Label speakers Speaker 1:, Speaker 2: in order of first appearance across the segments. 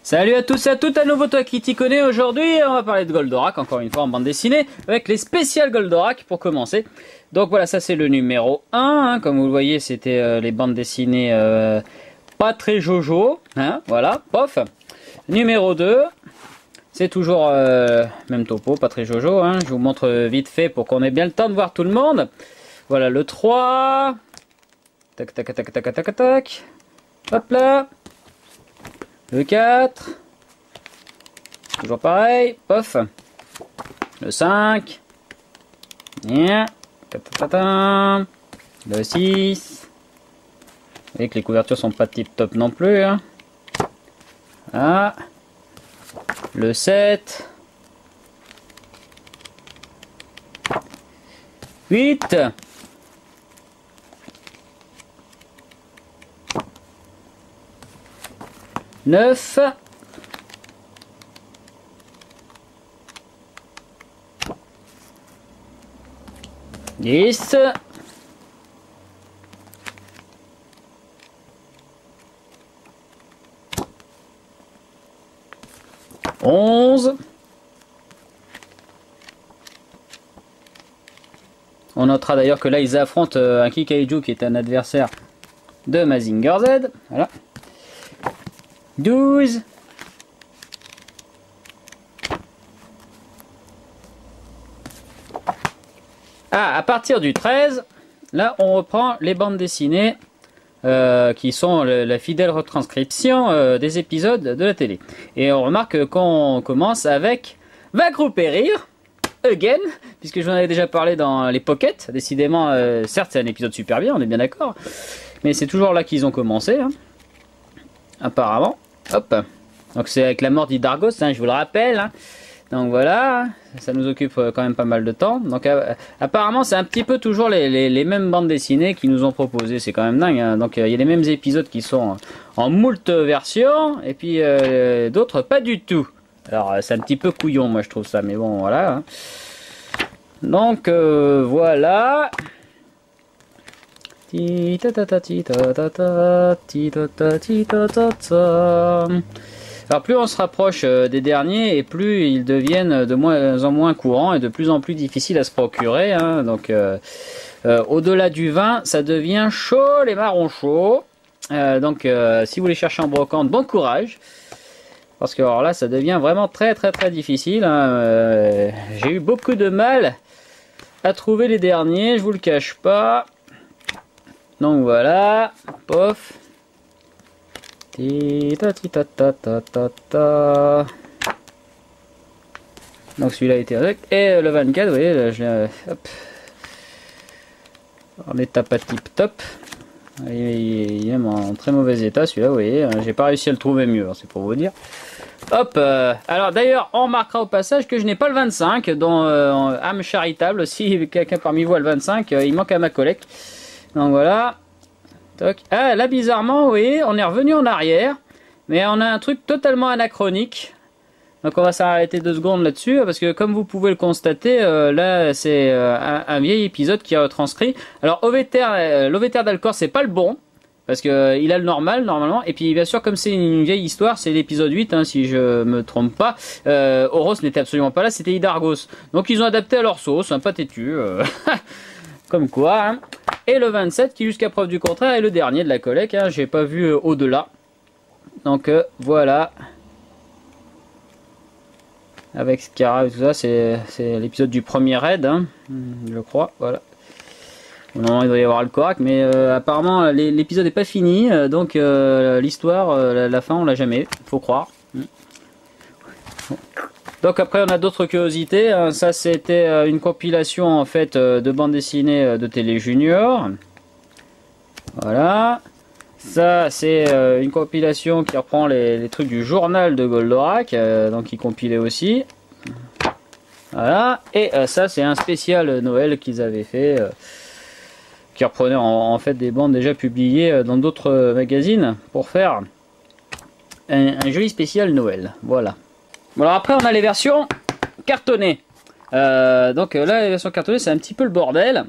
Speaker 1: Salut à tous et à toutes, à nouveau toi qui t'y connais. Aujourd'hui on va parler de Goldorak, encore une fois en bande dessinée, avec les spéciales Goldorak pour commencer. Donc voilà, ça c'est le numéro 1, hein. Comme vous le voyez c'était les bandes dessinées pas très jojo, hein, voilà, pof. Numéro 2, c'est toujours même topo, pas très jojo, hein. Je vous montre vite fait pour qu'on ait bien le temps de voir tout le monde. Voilà le 3, tac tac tac tac tac tac, hop là. Le 4, toujours pareil, pof. Le 5, le 6, vous voyez que les couvertures sont pas tip top non plus, hein. Ah. Le 7, 8, 9, 10, 11. On notera d'ailleurs que là ils affrontent un Kikaiju qui est un adversaire de Mazinger Z. Voilà. 12. Ah, à partir du 13, là on reprend les bandes dessinées qui sont la fidèle retranscription des épisodes de la télé. Et on remarque qu'on commence avec Vaincre ou périr, again, puisque je vous en avais déjà parlé dans les Pocket. Décidément, certes c'est un épisode super bien, on est bien d'accord, mais c'est toujours là qu'ils ont commencé, hein, apparemment. Hop, donc c'est avec la mort d'Hydargos, hein, je vous le rappelle, hein. Donc voilà, ça nous occupe quand même pas mal de temps. Donc apparemment c'est un petit peu toujours les mêmes bandes dessinées qu'ils nous ont proposées, c'est quand même dingue, hein. Donc il y a les mêmes épisodes qui sont en moult versions, et puis d'autres pas du tout. Alors c'est un petit peu couillon moi je trouve ça, mais bon voilà, hein. Donc voilà. Alors plus on se rapproche des derniers et plus ils deviennent de moins en moins courants et de plus en plus difficiles à se procurer, hein. Donc au-delà du 20 ça devient chaud, les marrons chauds. Donc si vous les cherchez en brocante, bon courage, parce que alors là ça devient vraiment très difficile, hein. J'ai eu beaucoup de mal à trouver les derniers, je vous le cache pas. Donc voilà, pof. Donc celui-là a été avec. Et le 24, vous voyez, là, hop. En état pas tip top. Il est même en très mauvais état celui-là, vous voyez. J'ai pas réussi à le trouver mieux, c'est pour vous dire. Hop, alors d'ailleurs, on remarquera au passage que je n'ai pas le 25, dont âme charitable, si quelqu'un parmi vous a le 25, il manque à ma collecte. Donc voilà. Toc. Ah, là bizarrement, oui, on est revenu en arrière, mais on a un truc totalement anachronique. Donc on va s'arrêter 2 secondes là-dessus, parce que comme vous pouvez le constater, là c'est un vieil épisode qui est retranscrit. Alors l'Ovéter d'Alcor c'est pas le bon, parce que il a le normal normalement, et puis bien sûr comme c'est une vieille histoire, c'est l'épisode 8, hein, si je me trompe pas. Oros n'était absolument pas là, c'était Hydargos. Donc ils ont adapté à leur sauce, un pas têtu. Comme quoi, hein. Et le 27 qui jusqu'à preuve du contraire est le dernier de la collecte, hein. J'ai pas vu au-delà. Donc voilà. Avec Scara et tout ça, c'est l'épisode du premier raid, hein, je crois, voilà. Normalement il doit y avoir le Korak, mais apparemment l'épisode n'est pas fini, donc l'histoire, la fin on l'a jamais, faut croire. Donc après on a d'autres curiosités, hein. Ça c'était une compilation en fait de bandes dessinées de Télé Junior. Voilà. Ça c'est une compilation qui reprend les trucs du journal de Goldorak, donc il compilait aussi. Voilà. Et ça c'est un spécial Noël qu'ils avaient fait, qui reprenait en fait des bandes déjà publiées dans d'autres magazines pour faire un joli spécial Noël. Voilà. Bon alors après on a les versions cartonnées. Donc là les versions cartonnées c'est un petit peu le bordel.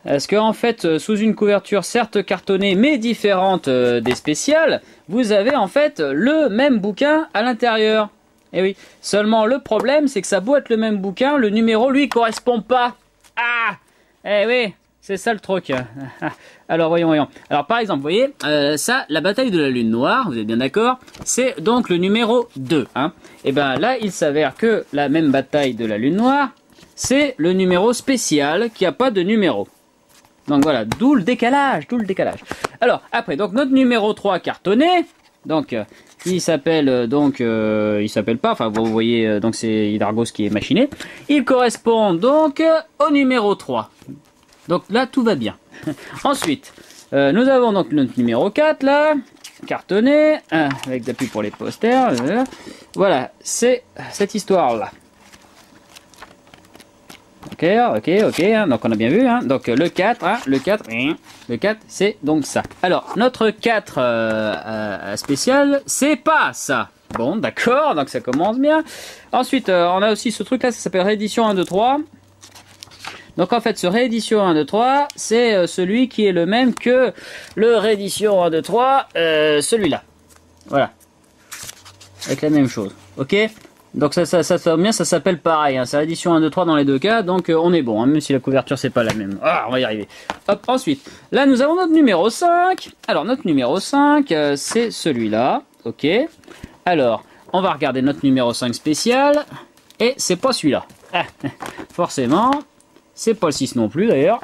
Speaker 1: Parce que en fait, sous une couverture certes cartonnée mais différente des spéciales, vous avez en fait le même bouquin à l'intérieur. Et oui, seulement le problème c'est que ça a beau être le même bouquin, le numéro lui correspond pas. Ah, eh oui, c'est ça le truc. Alors voyons. Alors par exemple, vous voyez, ça, la bataille de la Lune Noire, vous êtes bien d'accord, c'est donc le numéro 2. Hein. Et bien là, il s'avère que la même bataille de la Lune Noire, c'est le numéro spécial qui n'a pas de numéro. Donc voilà, d'où le décalage, Alors après, donc notre numéro 3 cartonné, donc il s'appelle il s'appelle pas, enfin vous voyez, donc c'est Hydargos qui est machiné. Il correspond donc au numéro 3. Donc là, tout va bien. Ensuite, nous avons donc notre numéro 4, là, cartonné, avec d'appui pour les posters. Voilà, c'est cette histoire-là. Ok, donc on a bien vu. Hein. Donc le 4, le 4, c'est donc ça. Alors, notre 4 spécial, c'est pas ça. Bon, d'accord, donc ça commence bien. Ensuite, on a aussi ce truc-là, ça s'appelle réédition 1, 2, 3. Donc en fait, ce réédition 1, 2, 3, c'est celui qui est le même que le réédition 1, 2, 3, celui-là. Voilà. Avec la même chose. Ok. Donc ça tombe bien, ça s'appelle pareil. Hein. C'est réédition 1, 2, 3 dans les deux cas, donc on est bon, hein, même si la couverture c'est pas la même. Ah, on va y arriver. Hop, ensuite, là nous avons notre numéro 5. Alors notre numéro 5, c'est celui-là. Ok. Alors, on va regarder notre numéro 5 spécial. Et c'est pas celui-là. Ah, forcément. C'est pas le 6 non plus d'ailleurs.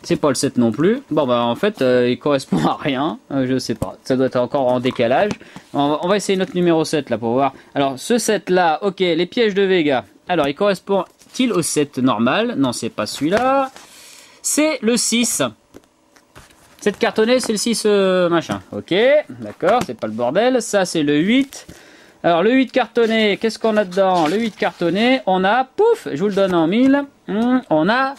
Speaker 1: C'est pas le 7 non plus. Bon bah en fait il correspond à rien. Je sais pas. Ça doit être encore en décalage. On va essayer notre numéro 7 là pour voir. Alors ce 7 là, ok, les pièges de Vega. Alors il correspond-il au 7 normal? Non, c'est pas celui-là. C'est le 6. 7 cartonné, c'est le 6 machin. Ok, d'accord, c'est pas le bordel. Ça c'est le 8. Alors, le 8 cartonné, qu'est-ce qu'on a dedans? Le 8 cartonné, on a, pouf, je vous le donne en 1000, on a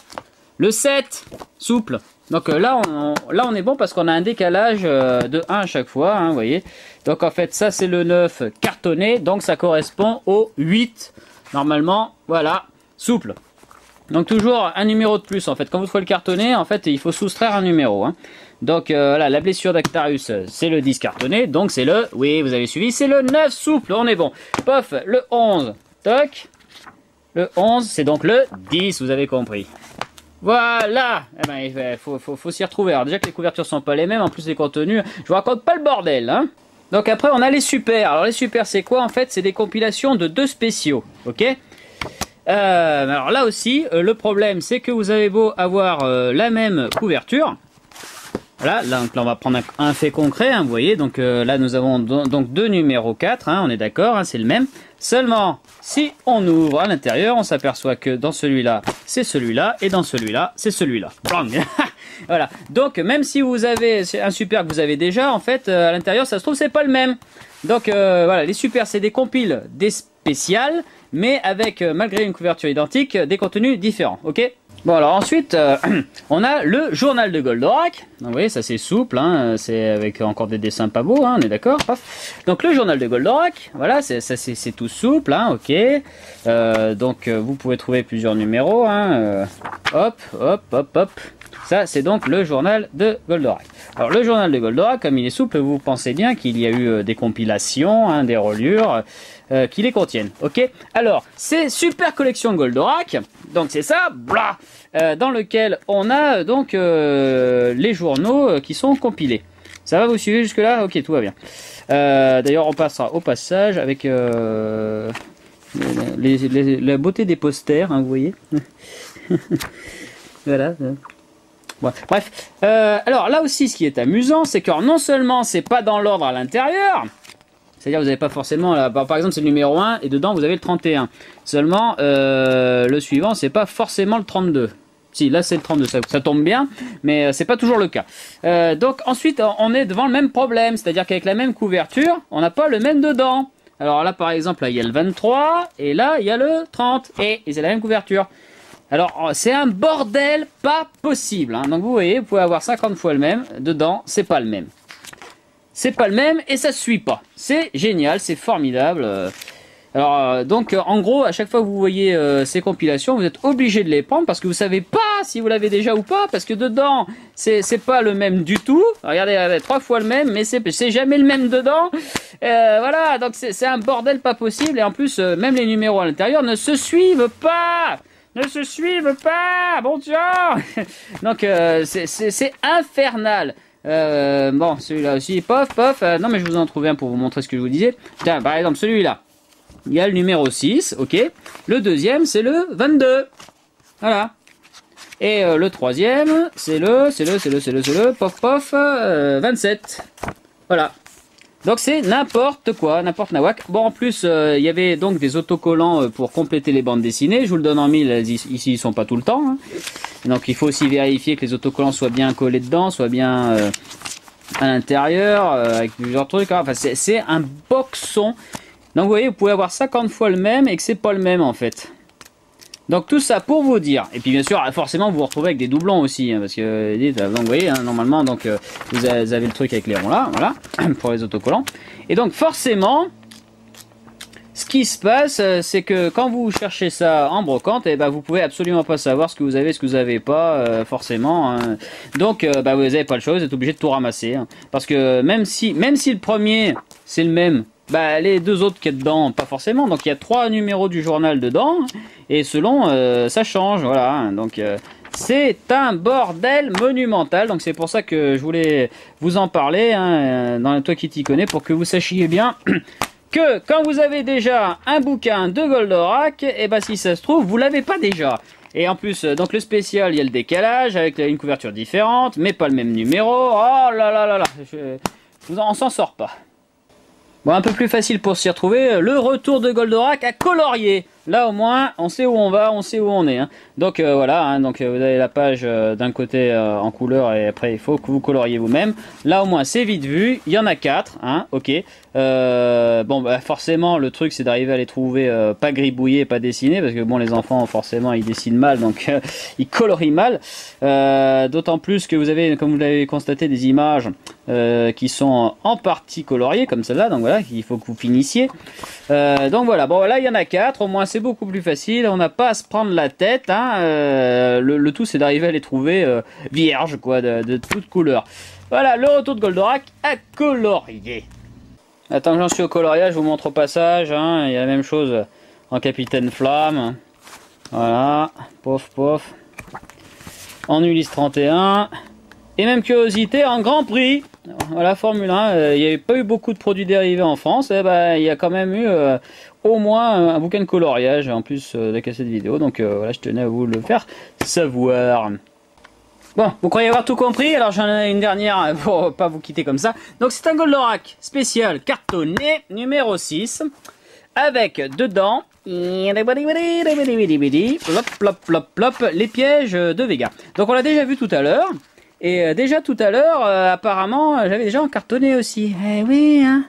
Speaker 1: le 7, souple. Donc là, on est bon parce qu'on a un décalage de 1 à chaque fois, hein, vous voyez. Donc en fait, ça c'est le 9 cartonné, donc ça correspond au 8, normalement, voilà, souple. Donc toujours un numéro de plus, en fait. Quand vous trouvez le cartonné, en fait, il faut soustraire un numéro, hein. Donc là, la blessure d'Actarus, c'est le 10 cartonné, donc c'est le, oui, vous avez suivi, c'est le 9 souple, on est bon. Pof, le 11, toc, le 11, c'est donc le 10, vous avez compris. Voilà, eh ben, il faut s'y retrouver. Alors déjà que les couvertures sont pas les mêmes, en plus les contenus, je vous raconte pas le bordel, hein. Donc après, on a les super. Alors les super, c'est quoi en fait? C'est des compilations de 2 spéciaux, ok. Alors là aussi, le problème, c'est que vous avez beau avoir la même couverture. Voilà, là on va prendre un fait concret, hein, vous voyez, donc là nous avons donc 2 numéros 4, hein, on est d'accord, hein, c'est le même. Seulement, si on ouvre à l'intérieur, on s'aperçoit que dans celui-là, c'est celui-là, et dans celui-là, c'est celui-là. Voilà, donc même si vous avez un super que vous avez déjà, en fait, à l'intérieur, ça se trouve, c'est pas le même. Donc voilà, les super, c'est des compiles, des spéciales, mais avec, malgré une couverture identique, des contenus différents, ok? Bon alors ensuite, on a le journal de Goldorak. Donc, vous voyez, ça c'est souple, hein, c'est avec encore des dessins pas beaux, hein, on est d'accord. Donc le journal de Goldorak, voilà, c'est tout souple, hein, ok. Donc vous pouvez trouver plusieurs numéros, hein, hop. Ça c'est donc le journal de Goldorak. Alors le journal de Goldorak, comme il est souple, vous pensez bien qu'il y a eu des compilations, hein, des reliures qui les contiennent, ok. Alors c'est Super Collection Goldorak. Donc c'est ça, blah, dans lequel on a donc les journaux qui sont compilés. Ça va, vous suivez jusque là? Ok, tout va bien. D'ailleurs, on passera au passage avec la beauté des posters, hein, vous voyez. Voilà. Bon, bref. Alors là aussi, ce qui est amusant, c'est que non seulement c'est pas dans l'ordre à l'intérieur. C'est-à-dire vous n'avez pas forcément, par exemple c'est le numéro 1 et dedans vous avez le 31. Seulement le suivant c'est pas forcément le 32. Si là c'est le 32, ça tombe bien, mais c'est pas toujours le cas. Donc ensuite on est devant le même problème, c'est-à-dire qu'avec la même couverture, on n'a pas le même dedans. Alors là par exemple là, il y a le 23 et là il y a le 30 et c'est la même couverture. Alors c'est un bordel pas possible, hein. Donc vous voyez, vous pouvez avoir 50 fois le même, dedans c'est pas le même. C'est pas le même et ça se suit pas. C'est génial, c'est formidable. Alors donc en gros à chaque fois que vous voyez ces compilations, vous êtes obligé de les prendre parce que vous savez pas si vous l'avez déjà ou pas, parce que dedans c'est pas le même du tout. Regardez, 3 fois le même, mais c'est jamais le même dedans. Voilà, donc c'est un bordel pas possible, et en plus même les numéros à l'intérieur ne se suivent pas. Bon Dieu. Donc c'est infernal. Bon, celui-là aussi, pof. Non, mais je vous en trouvais un pour vous montrer ce que je vous disais. Tiens, par exemple, celui-là. Il y a le numéro 6, ok. Le deuxième, c'est le 22. Voilà. Et le troisième, c'est le, pof, 27. Voilà. Donc c'est n'importe quoi, n'importe nawak. Bon, en plus, il y avait donc des autocollants pour compléter les bandes dessinées. Je vous le donne en mille, ici ils sont pas tout le temps. Hein. Donc il faut aussi vérifier que les autocollants soient bien collés dedans, soient bien à l'intérieur, avec plusieurs trucs. Hein. Enfin, c'est un boxon. Donc vous voyez, vous pouvez avoir 50 fois le même et que c'est pas le même en fait. Donc tout ça pour vous dire. Et puis bien sûr, forcément, vous vous retrouvez avec des doublons aussi, hein, parce que donc, vous voyez, hein, normalement, donc vous avez le truc avec les ronds là, voilà, pour les autocollants. Et donc forcément, ce qui se passe, c'est que quand vous cherchez ça en brocante, et ben vous pouvez absolument pas savoir ce que vous avez pas, forcément. Hein. Donc vous n'avez pas le choix, vous êtes obligé de tout ramasser, hein, parce que même si le premier c'est le même. Bah, les deux autres qu'il y a dedans, pas forcément. Donc il y a 3 numéros du journal dedans. Et selon, ça change. Voilà. Donc c'est un bordel monumental. Donc c'est pour ça que je voulais vous en parler. Hein, dans Toi qui t'y connais. Pour que vous sachiez bien que quand vous avez déjà un bouquin de Goldorak, et bah si ça se trouve, vous l'avez pas déjà. Et en plus, donc le spécial, il y a le décalage avec une couverture différente. Mais pas le même numéro. Oh là là là là. On s'en sort pas. Bon, un peu plus facile pour s'y retrouver, le retour de Goldorak à colorier. Là au moins, on sait où on va, on sait où on est. Hein. Donc voilà, hein, donc vous avez la page d'un côté en couleur et après il faut que vous coloriez vous-même. Là au moins c'est vite vu, il y en a 4, hein, ok. Bon, bah, forcément le truc c'est d'arriver à les trouver pas gribouillés, pas dessinés, parce que bon les enfants forcément ils dessinent mal, donc ils colorient mal. D'autant plus que vous avez, comme vous l'avez constaté, des images qui sont en partie coloriées comme celle-là, donc voilà, il faut que vous finissiez. Donc voilà, bon là il y en a 4, au moins c'est beaucoup plus facile, on n'a pas à se prendre la tête, hein, le tout c'est d'arriver à les trouver vierges, quoi, de toutes couleurs. Voilà, le retour de Goldorak à colorier. Attends que j'en suis au coloriage, je vous montre au passage, hein, il y a la même chose en Capitaine Flamme. Voilà, pof. En Ulysse 31. Et même curiosité en Grand Prix. Voilà, Formule 1, il n'y avait pas eu beaucoup de produits dérivés en France, et il y a quand même eu au moins un bouquin de coloriage, en plus de la cassette vidéo, donc voilà, je tenais à vous le faire savoir. Bon, vous croyez avoir tout compris, alors j'en ai une dernière pour pas vous quitter comme ça. Donc c'est un Goldorak spécial cartonné, numéro 6, avec dedans, les pièges de Vega. Donc on l'a déjà vu tout à l'heure. Et déjà tout à l'heure, apparemment, j'avais déjà encartonné aussi. Eh oui, hein.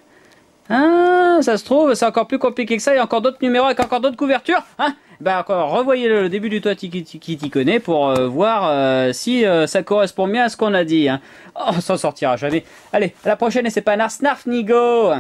Speaker 1: Ah, ça se trouve, c'est encore plus compliqué que ça. Il y a encore d'autres numéros avec encore d'autres couvertures. Hein. Bah encore, revoyez le début du Toi qui t'y connais pour voir si ça correspond bien à ce qu'on a dit. Hein. Oh, on s'en sortira jamais. Allez, à la prochaine et c'est pas Narf Nigo.